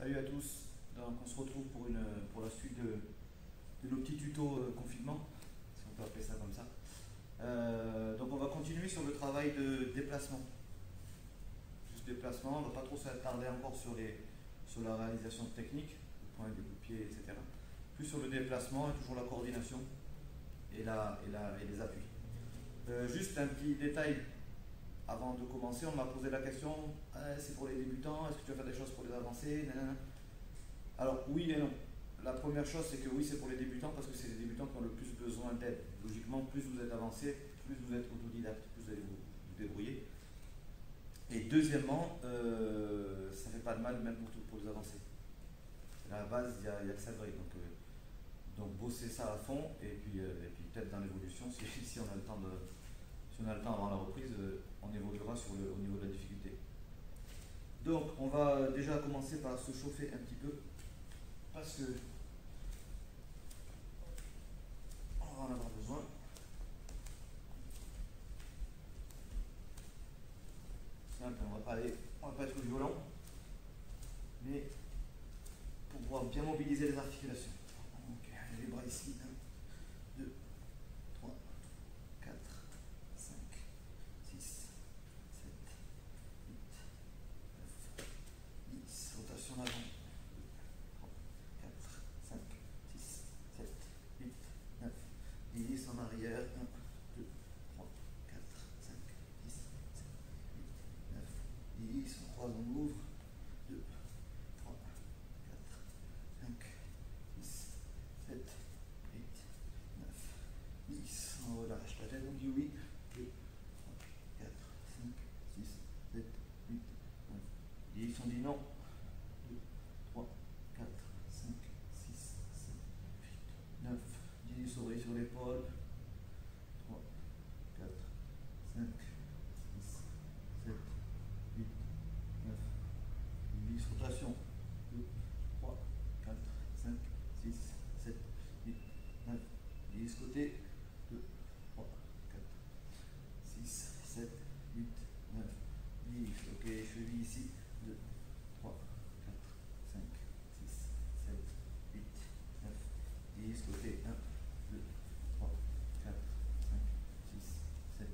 Salut à tous, donc on se retrouve pour la suite de nos petits tutos confinement, si on peut appeler ça comme ça. Donc on va continuer sur le travail de déplacement. Juste déplacement, on ne va pas trop s'attarder encore sur la réalisation technique, le point des coups de pied, etc. Plus sur le déplacement et toujours la coordination et les appuis. Juste un petit détail avant de commencer, on m'a posé la question, c'est pour les débutants, est-ce que tu vas faire des choses pour les avancés? Alors oui et non. La première chose, c'est que oui, c'est pour les débutants parce que c'est les débutants qui ont le plus besoin d'aide. Logiquement, plus vous êtes avancé, plus vous êtes autodidacte, plus vous allez vous débrouiller. Et deuxièmement, ça fait pas de mal même pour les avancés. À la base, il y a que ça de vrai. Donc bosser ça à fond et puis peut-être dans l'évolution, si on a le temps avant la reprise, on évoluera au niveau de la difficulté. Donc on va déjà commencer par se chauffer un petit peu parce que on va en avoir besoin. Simple, on va pas être violent, mais pour pouvoir bien mobiliser les articulations. Donc les bras ici, 1, 2, 3, 4, 5, 6, 7, 8, 9, 10. Rotation avant. 3, 4, 5, 6, 7, 8, 9, 10 en arrière. 1, 2, 3, 4, 5, 6, 7, 8, 9, 10. On croise, on ouvre. 2, 3, 4, 5, 6, 7, 8, 9, 10. On relâche. La tête, on dit oui. 2, 3, 4, 5, 6, 7, 8, 9, 10. On dit non. 2, 3, 4, 5, 6, 7, 8, 9, 10. Oreille sur l'épaule. 3, 4, 5, 6, 7, 8, 9, 10. Rotation. 2, 3, 4, 5, 6, 7, 8, 9, 10. Côté. 2, 3, 4, 6, 7, 8, 9, 10. Ok, cheville ici. 2, 3, 4, 5, 6, 7, 8, 9, 10. Côté. 1, 2, 3, 4, 5, 6, 7,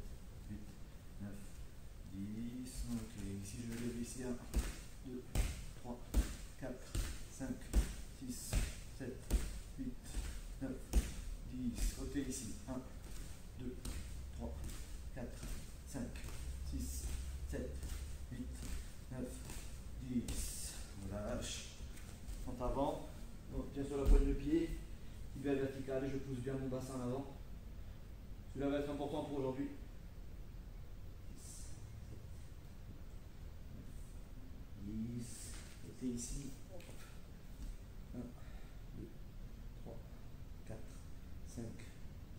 8, 9, 10. Ok, ici je lève ici. 1, 2, 3, 4, 5, 6, 7, 8, 9, 10. Côté ici. 1, 2, 3, 4, 5, 6, 7, 8, 9, 10. On lâche. En avant. Donc, bien sur la pointe de pied. Tibia verticale. Je pousse bien mon bassin en avant. Celui-là va être important pour aujourd'hui. 10. Côté ici. 1, 2, 3, 4, 5,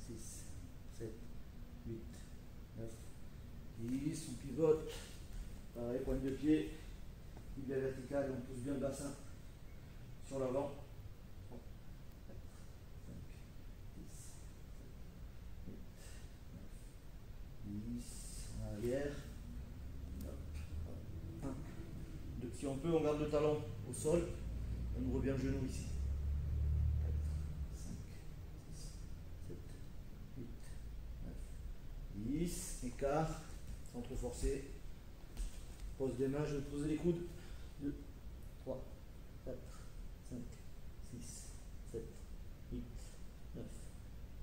6, 7, 8, 9, 10. On pivote. Pareil, pointe de pied. Tibia verticale. On pousse bien le bassin sur l'avant. 3, 4, 5, 6, 7, 8, 9, 10. En arrière. 1, 2. Si on peut, on garde le talon au sol. On ouvre bien le genou ici. 4, 5, 6, 7, 8, 9, 10. Écart, sans trop forcer. Pose des mains, je vais poser les coudes. 2, 3, 4, 5, 6, 7, 8, 9,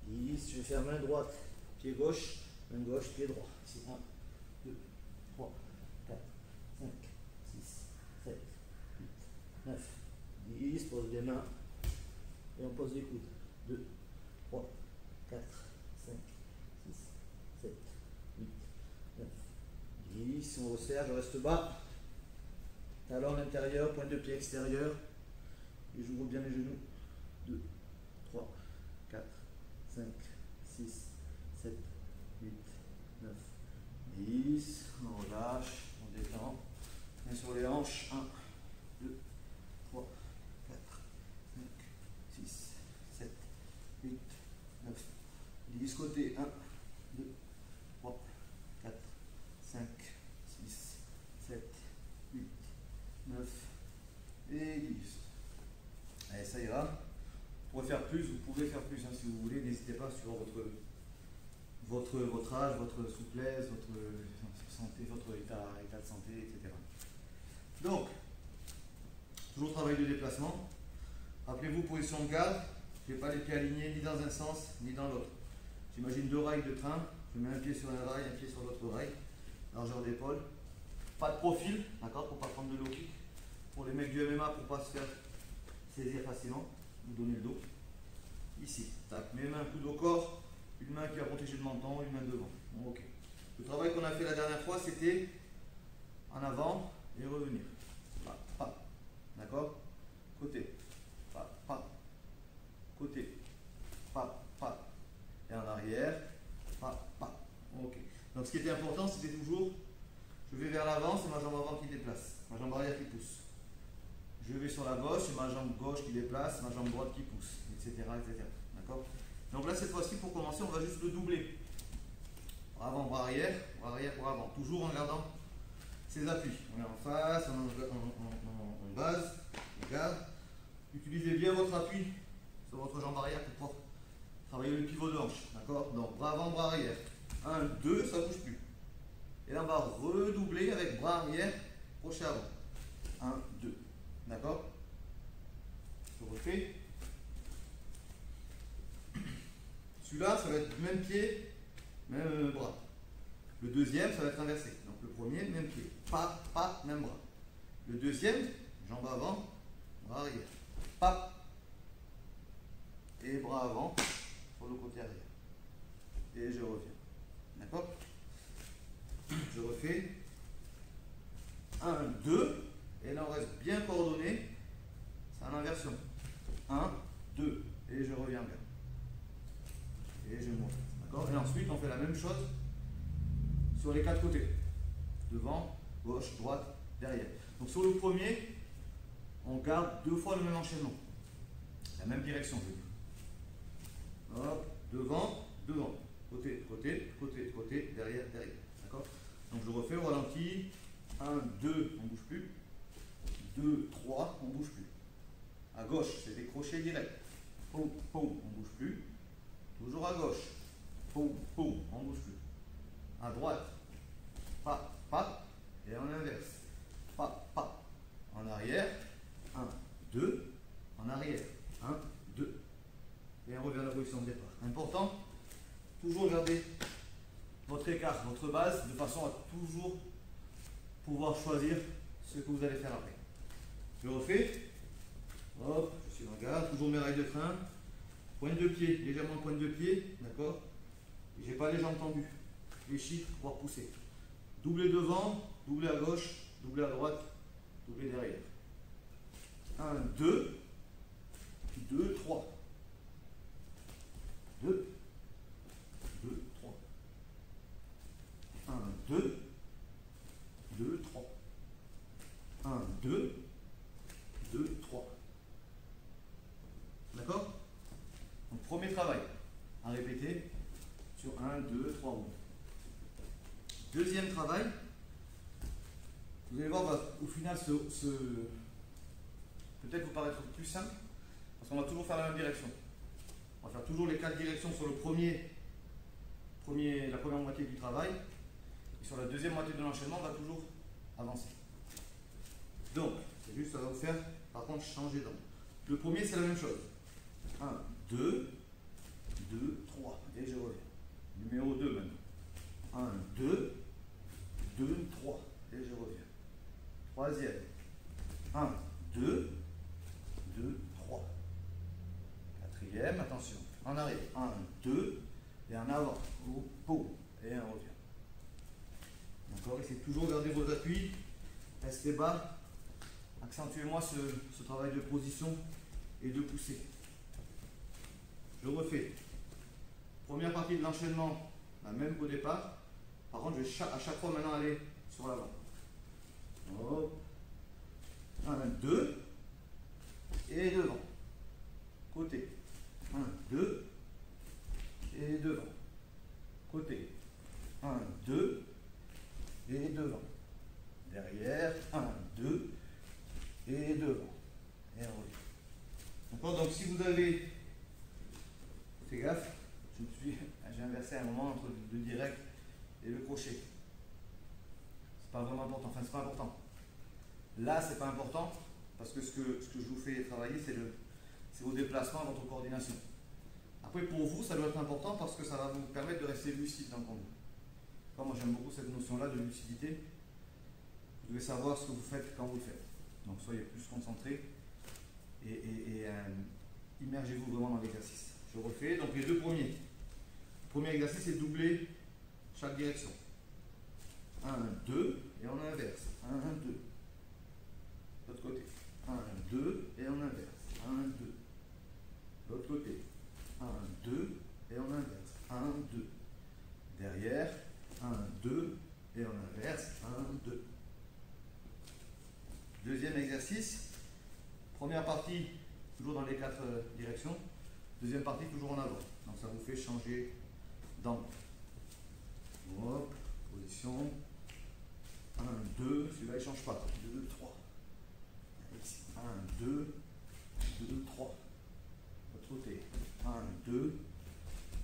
10. Je vais faire main droite, pied gauche, main gauche, pied droit. Ici, 1, 2, 3, 4, 5, 6, 7, 8, 9, 10. Pose des mains et on pose les coudes. 2, 3, 4, 5, 6, 7, 8, 9, 10. On resserre, je reste bas. Talon intérieur, pointe de pied extérieur. Et j'ouvre bien les genoux. 2, 3, 4, 5, 6, 7, 8, 9, 10. On relâche, on détend. Main sur les hanches. 1, 2, 3, 4, 5, 6, 7, 8, 9, 10. Côté. 1, 2, 3, 4, 5, 6, 7, 8, 9. Et et 10. Allez, ça ira. Pour faire plus, vous pouvez faire plus hein, si vous voulez. N'hésitez pas sur votre âge, votre souplesse, votre santé, votre état de santé, etc. Donc, toujours travail de déplacement. Rappelez-vous, position de garde. Je n'ai pas les pieds alignés ni dans un sens ni dans l'autre. J'imagine 2 rails de train. Je mets un pied sur un rail, un pied sur l'autre rail. Largeur d'épaule. Pas de profil, d'accord, pour ne pas prendre de low kick. Pour les mecs du MMA, pour ne pas se faire saisir facilement, vous donnez le dos. Ici, tac, mes mains, coude au corps, une main qui va protéger le menton, une main devant. Bon, ok. Le travail qu'on a fait la dernière fois, c'était en avant et revenir. Pas, pas. D'accord? Côté. Pas, pas. Côté. Pas, pas. Et en arrière. Pas, pas. Ok. Donc ce qui était important, c'était toujours, je vais vers l'avant, c'est ma jambe avant qui déplace, ma jambe arrière qui pousse. Je vais sur la gauche, c'est ma jambe gauche qui déplace, ma jambe droite qui pousse, etc. etc. D'accord? Donc là, cette fois-ci, pour commencer, on va juste le doubler. Bras avant, bras arrière, bras avant. Toujours en gardant ses appuis. On est en face, en base, on garde. Utilisez bien votre appui sur votre jambe arrière pour pouvoir travailler le pivot de hanche. D'accord? Donc bras avant, bras arrière. 1, 2, ça ne bouge plus. Et là, on va redoubler avec bras arrière, crochet avant. 1, 2. D'accord? Je refais. Celui-là, ça va être même pied, même bras. Le deuxième, ça va être inversé. Donc le premier, même pied. Pas, pas, même bras. Le deuxième, jambe avant, bras arrière. Pas. Et bras avant pour le côté arrière. Et je reviens. D'accord? Je refais. 1, 2. Et là, on reste bien coordonné. C'est en inversion. 1, 2. Et je reviens bien. Et je monte. D'accord? Et ensuite, on fait la même chose sur les 4 côtés. Devant, gauche, droite, derrière. Donc sur le premier, on garde 2 fois le même enchaînement. La même direction, je veux dire. Hop, devant, devant. Côté, côté, côté, côté, derrière, derrière. D'accord? Donc je refais au ralenti. 1, 2, on ne bouge plus. 2, 3, on ne bouge plus. À gauche, c'est des crochets directs. Poum, poum, on ne bouge plus. Toujours à gauche. Poum, poum, on ne bouge plus. À droite. Pas, pas. Et en inverse. Pas, pas. En arrière. 1, 2. En arrière. 1, 2. Et on revient à la position de départ. Important, toujours garder votre écart, votre base, de façon à toujours pouvoir choisir ce que vous allez faire après. Je refais. Hop, je suis en garde. Toujours mes rails de train. Pointe de pied, légèrement pointe de pied. D'accord? Et j'ai pas les jambes tendues. Les chiffres pour pouvoir pousser. Doubler devant, doubler à gauche, doubler à droite, doubler derrière. 1, 2, 2, 3. 2, 2, 3. 1, 2, 2, 3. 1, 2, 2, 3. D'accord? Donc, premier travail à répéter sur 1, 2, 3 roues. Deuxième travail, vous allez voir, au final, peut-être vous paraître plus simple, parce qu'on va toujours faire la même direction. On va faire toujours les 4 directions sur la première moitié du travail, et sur la deuxième moitié de l'enchaînement, on va toujours avancer. Donc, c'est juste, ça va vous faire, par contre, changer d'angle. Le premier, c'est la même chose. 1, 2, 2, 3, et je reviens. Numéro 2 maintenant. 1, 2, 2, 3, et je reviens. Troisième. 1, 2, 2, 3. Quatrième, attention. En arrière. 1, 2, et en avant. Poum, et on revient. D'accord? Essayez de toujours garder vos appuis. Restez bas. Accentuez-moi ce travail de position et de poussée. Je refais. Première partie de l'enchaînement, la même qu'au départ. Par contre, je vais à chaque fois maintenant aller sur l'avant. Hop. 1, 2. Et devant. Côté. 1, 2. Et devant. Côté. 1, 2. Et devant. Derrière. 1, 2. Et devant. D'accord? Donc si vous avez fait gaffe, j'ai inversé un moment entre le direct et le crochet. C'est pas vraiment important, enfin c'est pas important. Là c'est pas important parce que ce que je vous fais travailler c'est vos déplacements, votre coordination. Après pour vous ça doit être important parce que ça va vous permettre de rester lucide dans le conduit. Moi j'aime beaucoup cette notion là de lucidité. Vous devez savoir ce que vous faites quand vous le faites. Donc soyez plus concentrés et immergez-vous vraiment dans l'exercice. Je refais donc les deux premiers. Le premier exercice c'est doubler chaque direction. 1, 2 et on inverse. 1, 2. L'autre côté. 1, 2 et on inverse. 1, 2. L'autre côté. 1, 2 et on inverse. 1, 2. Derrière. 1, 2 et on inverse. 1, 2. Deuxième exercice. Première partie, toujours dans les 4 directions. Deuxième partie, toujours en avant. Donc ça vous fait changer d'angle. Hop, position. 1, 2, celui-là il ne change pas. 2, 3. Ici. 1, 2, 2, 3. L'autre côté. 1, 2,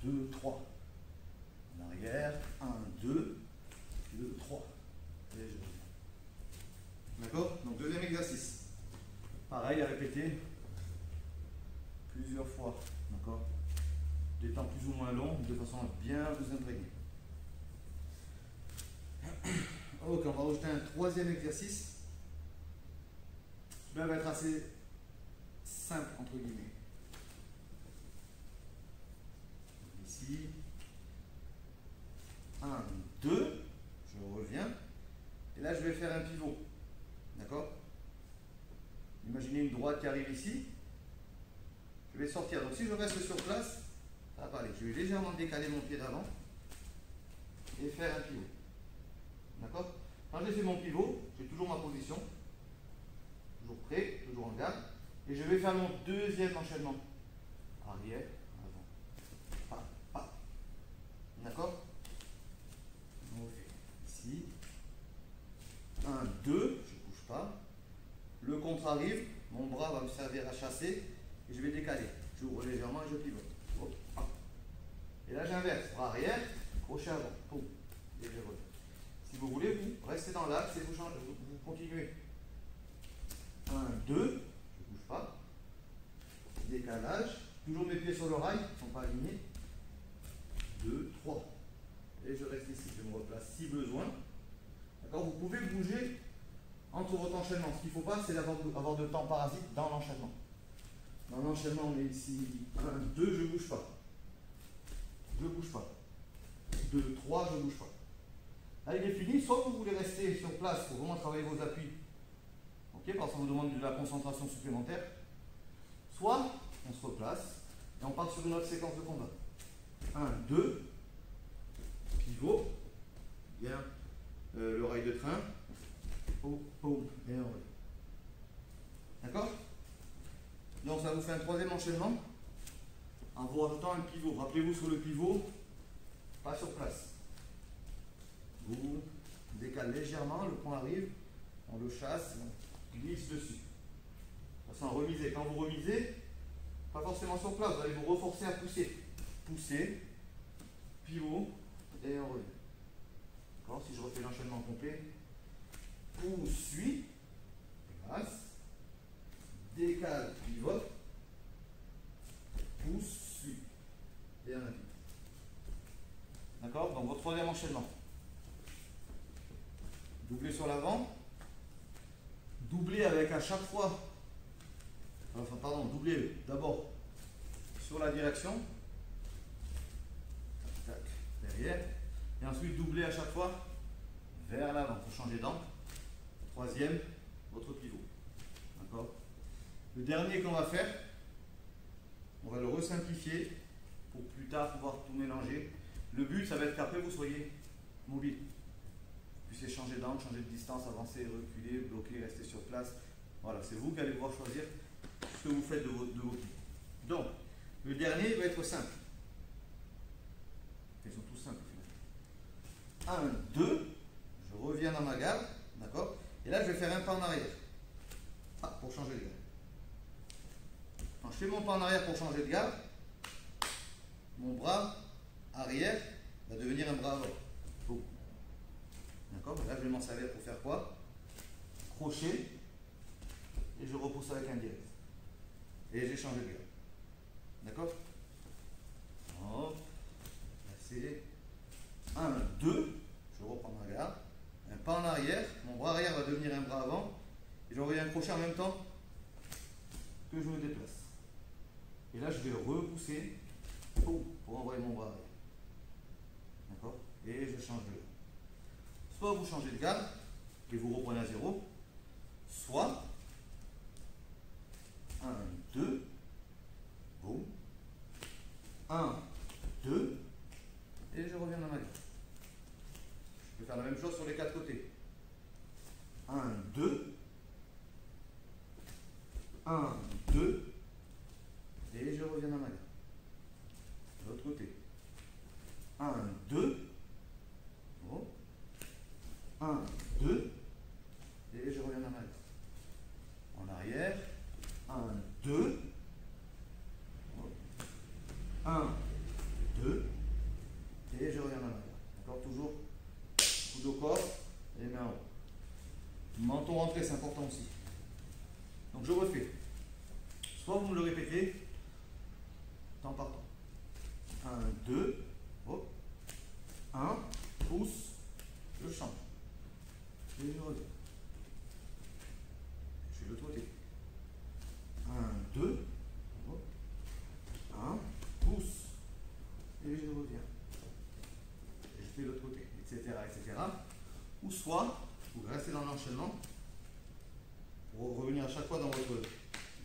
2, 3. En arrière. 1, 2, 2, 3. Et je reviens. D'accord? Donc deuxième exercice. Pareil à répéter plusieurs fois. D'accord? Des temps plus ou moins longs, de façon à bien vous imprégner. Ok, on va rajouter un troisième exercice. Celui-là va être assez simple, entre guillemets. Ici. 1, 2. Je reviens. Et là, je vais faire un pivot. D'accord? Imaginez une droite qui arrive ici. Je vais sortir. Donc si je reste sur place, ça va pas aller. Je vais légèrement décaler mon pied d'avant et faire un pivot. D'accord? Quand j'ai fait mon pivot, j'ai toujours ma position. Toujours prêt, toujours en garde. Et je vais faire mon deuxième enchaînement. Arrière, avant. Pas, pas. D'accord? On fait ici. 1, 2, je ne bouge pas. Le contre arrive, mon bras va me servir à chasser et je vais décaler. J'ouvre légèrement et je pivote. Hop, hop. Et là j'inverse, bras arrière, crochet avant. Boum. Et je reviens. Si vous voulez, vous restez dans l'axe et vous continuez. 1, 2, je ne bouge pas. Décalage, toujours mes pieds sur le rail, ils ne sont pas alignés. 2, 3. Et je reste ici, je me replace si besoin. D'accord, vous pouvez bouger entre votre enchaînement. Ce qu'il ne faut pas, c'est d'avoir de temps parasite dans l'enchaînement. Dans l'enchaînement, on est ici 1, 2, je ne bouge pas. Je ne bouge pas. 2, 3, je ne bouge pas. Là, il est fini. Soit vous voulez rester sur place pour vraiment travailler vos appuis, ok, parce qu'on vous demande de la concentration supplémentaire. Soit on se replace et on part sur une autre séquence de combat. 1, 2, pivot, bien le rail de train, poum, poum, et on revient. D'accord? Donc ça vous fait un troisième enchaînement en vous rajoutant un pivot. Rappelez-vous sur le pivot, pas sur place. Vous décalez légèrement, le point arrive, on le chasse, on glisse dessus. Sans remiser. Quand vous remisez, pas forcément sur place, vous allez vous reforcer à pousser. Pousser, pivot, et on revient. D'accord? Si je refais l'enchaînement complet, pousse, suis, passe, décale, pivote, pousse, suis, et on appuie. D'accord? Donc votre troisième enchaînement. Doubler sur l'avant, doubler avec à chaque fois, enfin pardon, doubler d'abord sur la direction, tac, derrière, et ensuite doubler à chaque fois vers l'avant pour changer d'angle. Troisième, votre pivot. D'accord? Le dernier qu'on va faire, on va le resimplifier pour plus tard pouvoir tout mélanger. Le but, ça va être qu'après vous soyez mobile. Vous puissiez changer d'angle, changer de distance, avancer, reculer, bloquer, rester sur place. Voilà, c'est vous qui allez pouvoir choisir ce que vous faites de vos pieds. Donc, le dernier va être simple. Ils sont tous simples. 1, 2, je reviens dans ma garde, d'accord? Et là, je vais faire un pas en arrière. Ah, pour changer les gardes. je fais mon pas en arrière pour changer de garde. Mon bras arrière va devenir un bras avant. Boum. D'accord? Là, je vais m'en servir pour faire quoi? Crochet. Et je repousse avec un direct. Et j'ai changé de garde. D'accord? Hop. Là, c'est 1, 2. Je reprends ma garde. Un pas en arrière. Mon bras arrière va devenir un bras avant. Et j'envoie un crochet en même temps que je me déplace. Et là, je vais repousser pour envoyer mon bras arrière. D'accord? Et je change de garde. Soit vous changez de garde et vous reprenez à 0. Soit 1, 2. Boum. 1, 2. Et je reviens dans ma garde. Je peux faire la même chose sur les 4 côtés. 1, 2. 1, 2. Et je reviens dans ma garde. De l'autre côté. 1, 2. Bon. 1, 2. Et je reviens dans ma garde. En arrière. 1, 2. 1, 2. Et je reviens dans ma garde. D'accord? Toujours coude au corps et main en haut. Menton rentré, c'est important aussi. Donc je refais. Soit vous me le répétez, temps par temps. 1, 2, hop. 1, pouce, je change. Et je reviens. Je fais de l'autre côté. 1, 2, hop. 1, pouce, et je reviens. Et je fais de l'autre côté, etc., etc. Ou soit, vous restez dans l'enchaînement pour revenir à chaque fois dans votre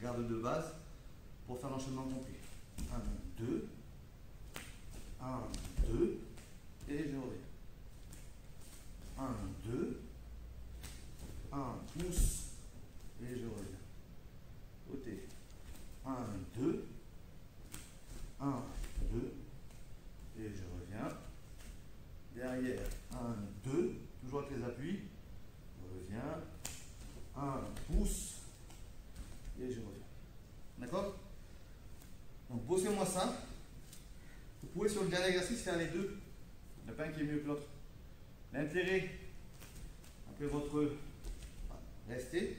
garde de base pour faire l'enchaînement complet. 1, 2, 1, 2, et je reviens. 1, 2, 1, pouce, et je reviens. Côté. 1, 2, 1, 2, et je reviens. Derrière, 1, 2, toujours avec les appuis. Je reviens. 1, pouce, et je reviens. D'accord? Donc, bossez-moi ça. Vous pouvez sur le dernier exercice faire les deux. Il n'y en a pas un qui est mieux que l'autre. L'intérêt, après votre rester,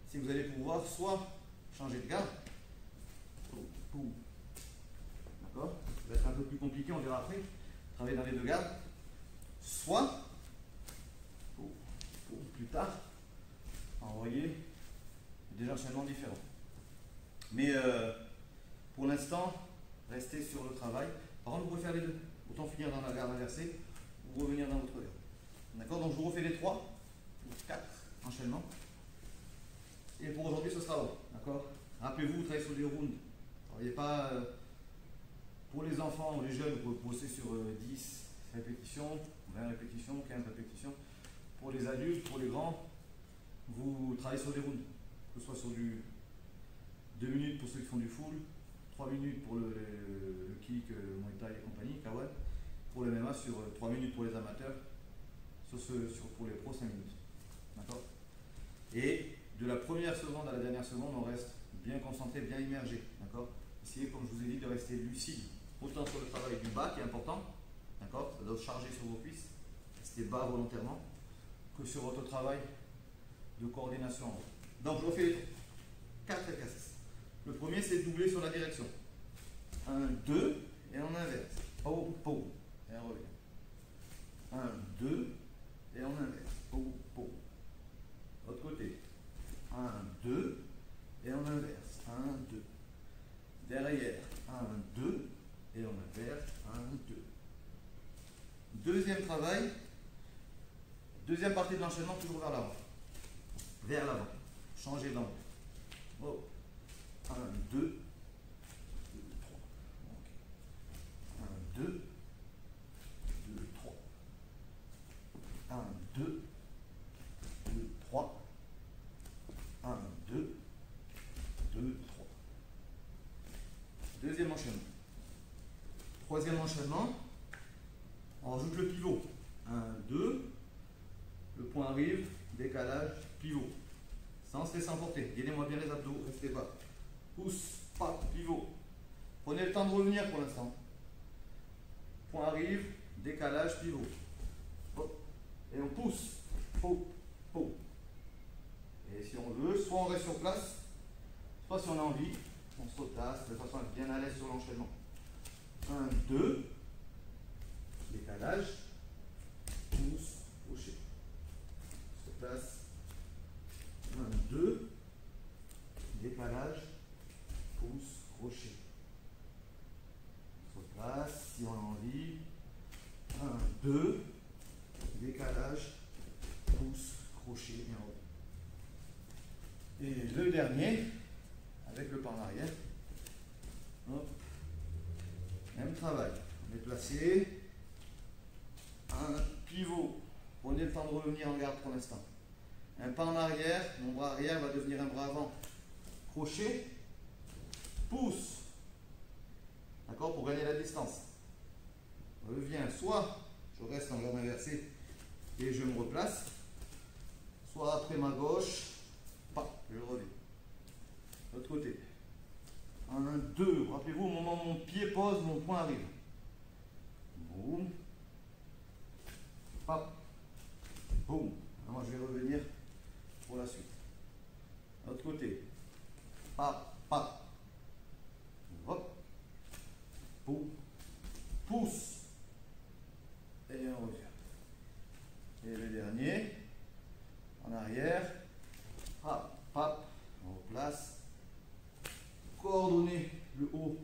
si vous allez pouvoir soit changer de garde, d'accord? Ça va être un peu plus compliqué, on verra après, travailler dans les deux gardes, soit plus tard, envoyer des enchaînements différents. Mais pour l'instant, restez sur le travail. Par contre, vous pouvez faire les deux. Autant finir dans la garde inversée ou revenir dans votre garde. D'accord? Donc je vous refais les 3 ou 4 enchaînements. Et pour aujourd'hui, ce sera bon. D'accord? Rappelez-vous, vous travaillez sur des rounds. Ne travaillez pas pour les enfants ou les jeunes, vous pouvez bosser sur 10 répétitions, 20 répétitions, 15 répétitions. Pour les adultes, pour les grands, vous travaillez sur des rounds. Que ce soit sur du 2 minutes pour ceux qui font du full, 3 minutes pour le kick, Muay Thai et compagnie, Kawan. Pour le MMA, sur 3 minutes pour les amateurs, pour les pros, 5 minutes. D'accord? Et de la première seconde à la dernière seconde, on reste bien concentré, bien immergé. D'accord? Essayez, comme je vous ai dit, de rester lucide, autant sur le travail du bas qui est important. D'accord? Ça doit charger sur vos cuisses, restez bas volontairement, que sur votre travail de coordination en haut. Donc je refais les 4 exercices. Le premier, c'est de doubler sur la direction. 1, 2, et on inverse. Po, po, et on revient. 1, 2, et on inverse. Po, po. L'autre côté. 1, 2, et on inverse. 1, 2. Derrière. 1, 2, et on inverse. 1, 2. Deuxième travail. Deuxième partie de l'enchaînement, toujours vers l'avant. Vers l'avant. Changez d'angle. Oh. 1, 2, 2, 3. Okay. 1, 2, 2, 3. 1, 2, 2, 3. 1, 2, 2, 3. Deuxième enchaînement. Troisième enchaînement. On rajoute le pivot. 1, 2. Le point arrive. Décalage. Pivot. Sans se laisser emporter. Gainez-moi bien les abdos. Restez bas. Pouce. Pas, pivot. Prenez le temps de revenir pour l'instant. Point arrive, décalage, pivot. Hop. Et on pousse. Pou, pou. Et si on veut, soit on reste sur place, soit si on a envie, on se replace de façon à être bien à l'aise sur l'enchaînement. 1, 2. Décalage. Pousse, crochet. On se replace. 1, 2. Décalage. Pousse, crochet. On se replace si on a envie. 1, 2. Décalage. Pousse, crochet et en haut. Et le dernier, avec le pas en arrière. Hop. Même travail. On est placé. Un pivot. Prenez le temps de revenir en garde pour l'instant. Un pas en arrière. Mon bras arrière va devenir un bras avant. Crochet. Pousse. D'accord? Pour gagner la distance. Reviens. Soit je reste en garde inversée et je me replace. Soit après ma gauche. Pas. Je reviens. L'autre côté. 1, 2. Rappelez-vous, au moment où mon pied pose, mon point arrive. Boum. Hop. Boum. Alors, je vais revenir pour la suite. L'autre côté. Hop. Hop. Hop. Boum. Pousse. Et on revient. Et le dernier. En arrière. Hop. Hop. On replace. Coordonner le haut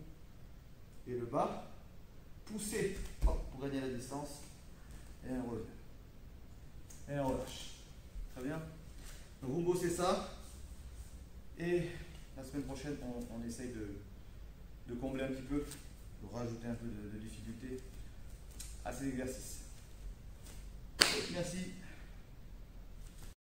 et le bas. Pousser pour gagner la distance. Et on revient. Et on relâche. Très bien. Donc vous bossez ça. Et la semaine prochaine, on essaye de combler un petit peu, de rajouter un peu de difficulté à ces exercices. Merci.